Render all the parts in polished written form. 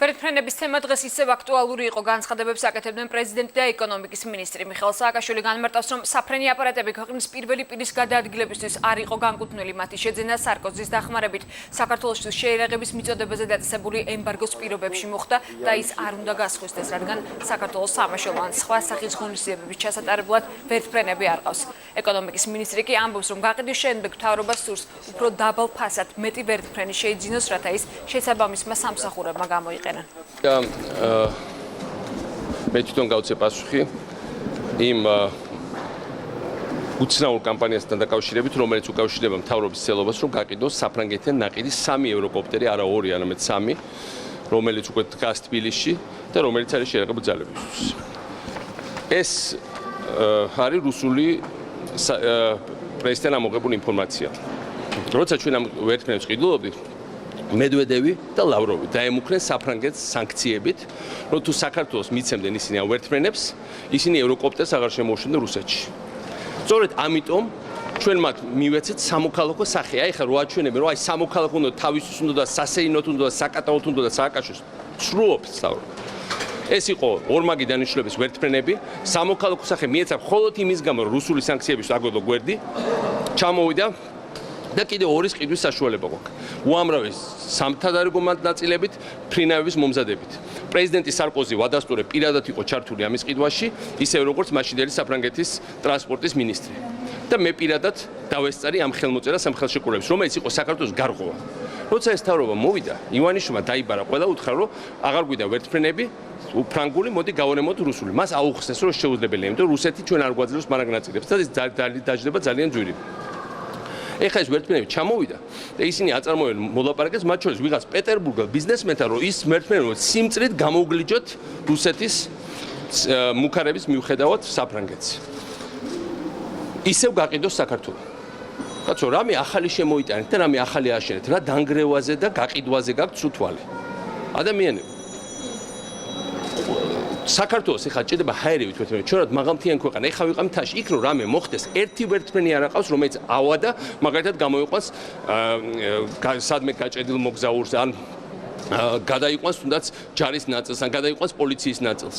ვერტმფრენების თემა დღეს ისევ აქტუალური იყო. განცხადებებს აკეთებდნენ პრეზიდენტი და ეკონომიკის მინისტრი მიხეილ სააკაშვილი. განმარტავს, რომ საფრენი აპარატები ქვეყნის პირველი პირის გადაადგილებისთვის არ იყო განკუთვნილი. მათი შეძენა სარკოზის დახმარებით საქართველოსთვის შეერაღების მიწოდებაზე დაწესებული ემბარგოს პირობებში მოხდა და ის არ უნდა გასხვისდეს, რადგან საქართველოს სამაშველო ან სხვა სახის ღონისძიებების ჩასატარებლად ვერტმფრენები არ ყავს. ეკონომიკის მინისტრი კი ამბობს, რომ გაყიდვის შემდეგ მთავრობა სურს უფრო დაბალ ფასად მეტი ვერტმფრენი შეიძინოს, რათა ის შესაბამისმა სამსახურებმა გამოიყენოს. მე თვითონ გავცე პასუხი იმ უცნაურ კამპანიასთან დაკავშირებით, რომელიც უკავშირდება მთავრობის ცელობას, რომ გაყიდოს საფრანგეთიდან ნაყიდი 3 ევროკოპტერი, არა 2, არამედ 3, რომელიც უკვე დგას თბილისში და რომელიც არის შეერაღებული ძალებისთვის. ეს არის რუსული პრესიდან ამოღებული ინფორმაცია. როცა ჩვენ ამ ვერტმფრენებს ყიდულობდით, მედვედევი და ლავროვი დაემუქრენ საფრანგეთს სანქციებით, რომ თუ საქართველოს მიცემდნენ ისინი ამ ვერტმფრენებს, ისინი ევროკოპტერს აღარ შემოუშვდნენ რუსეთში. სწორედ ამიტომ ჩვენ მათ მივეცეთ სამოქალაქო სახე. აი ხა რო აჩვენებენ, რომ აი სამოქალაქო უნდა თავისთვის უნდა და სასეინოთ უნდა და საკატაოთ უნდა და სააკაშოს სრულობს სწავლა. ეს იყო ორმაგი დანიშნულების ვერტმფრენები. სამოქალაქო სახე მიეცა მხოლოდ იმის გამო, რომ რუსული სანქციების აგვედო გვერდი ჩამოვიდა და კიდევ ორის ყიდვის საშუალება გვაქვს. უამრავი სამთადარიგო ნაწილებით ფრინავების მომზადებით. პრეზიდენტი სარკოზი ვადასტურე პირადად იყო ჩართული ამის ყიდვაში, ისე როგორც მაშინდელი საფრანგეთის ტრანსპორტის მინისტრი. და მე პირადად დავესწარი ამ ხელმოწერას, ამ ხელშეკრულებას, რომელიც იყო საქართველოს გარღვევა. როცა ეს თავრობა მოვიდა, ივანიშვილმა დაიბარა, ყველა უთხრა, რომ აღარ გვიდა ვერტმფრენები, ფრანგული, მოდი გავარემოთ რუსული. მას აუხსნეს, რომ შეუძლებელია, იმიტომ რომ რუსეთი ჩვენ არ გვაძლევს მარაგნაწილებს და ეს დაждდება ძალიან ძვირი. ეხლა ეს ვერტმფრენები ჩამოვიდა და ისინი აწარმოებენ მოლაპარაკეს, მათ შორის ვიღაც პეტერბურგელ ბიზნესმენთან, რომ ის ვერტმფრენები სიმწრით გამოუგლიჯოთ რუსეთის მუქარების მიუხედავად საფრანგეთს. ისევ გაყიდოს საქართველო. კაცო, რამე ახალი შემოიტანეთ და რამე ახალი აშენეთ, რა დანგრევაზე და გაყიდვაზე გაქვთ სუთვალი. ადამიანები საქართველოს ეხლა ჭირდება ჰაერივით ვერტმფრენი, ჩვენად მაღალმთიანი ქვეყანა, ეხლა ვიყავ მთაში, იქ რომ რამე მოხდეს, ერთი ვერტმფრენი არ აყავს, რომელიც ავადა, მაგალითად გამოიყვანს სადმე გაჭედილ მოგზაურს, ან გადაიყვანს თუნდაც ჯარის ნაწილს, ან გადაიყვანს პოლიციის ნაწილს.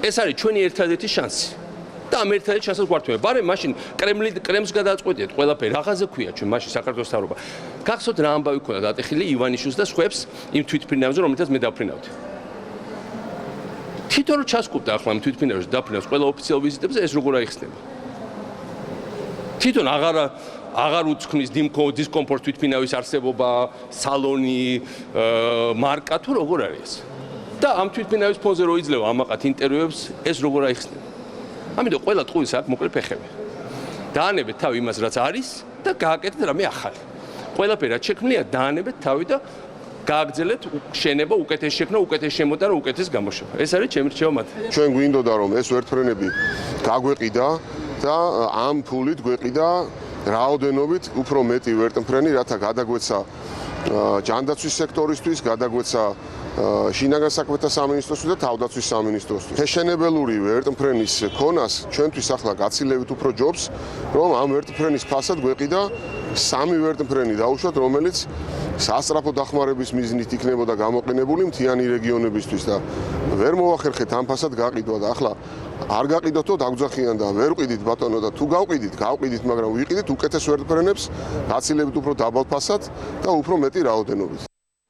ეს არის ჩვენი ერთადერთი შანსი. და ამ ერთადერთ შანსს გვართმევ. ბარემ მაშინ კრემლს გადააწყვეტიეთ ყველაფერი, რაღაცა ქვია ჩვენ მაშინ საქართველოს თავრობა. გახსოვთ რა ამბავი ქონდა დატეხილი ივანიშვილს და სხვებს იმ თვითფრინავზე, რომელთაც მე დაფრინავდი. თვითონ რომ ჩასკუპდა ახლა ამ თვითფრინავზე დაფრინავს ყველა ოფიციალურ ვიზიტებზე, ეს როგორ აიხსნება? თვითონ აღარ უცქმის დისკომფორტ თვითფრინავის არსებობა, სალონი, მარკა თუ როგორ არის? და ამ თვითფრინავის ფონზე რო იძლევა ამაყათ ინტერვიუებს, ეს როგორ აიხსნება? ამიტომ ყველა ტყუილს აქვს მოკლე ფეხები. დაანებეთ თავი იმას, რაც არის და გააკეთეთ რამე ახალი. ყველაფერი რაც შექმნილია, დაანებეთ თავი და გააგრძელეთ შენება, უკეთეს შექმნა, უკეთეს შემოტანა, უკეთეს გამოშვება. ეს არის ჩემი რჩევა მათ. ჩვენ გვინდოდა რომ ეს ვერტმფრენები გაგვეყიდა და ამ ფულით გვეყიდა რაოდენობით უფრო მეტი ვერტმფრენი, რათა გადაგვეცა ჯანდაცვის სექტორისთვის, გადაგვეცა შინაგან საქმეთა სამინისტროსთვის და თავდაცვის სამინისტროსთვის. შეშენებელური ვერტმფრენის ქონას ჩვენთვის ახლა გაცილებით უფრო ჯობს, რომ ამ ვერტმფრენის ფასად გვეყიდა 3 ვერტმფრენი დაუშვათ, რომელიც სასწრაფო დახმარების მიზნით იქნებოდა გამოყენებული მთიანი რეგიონებისთვის და ვერ მოვახერხეთ ამ ფასად გაყიდვა და ახლა არ გაყიდოთო დაგძახიან და ვერ ვყიდით ბატონო და თუ გავყიდით, მაგრამ ვიყიდით უკეთეს ვერტმფრენებს გაცილებით უფრო დაბალ ფასად და უფრო მეტი რაოდენობით.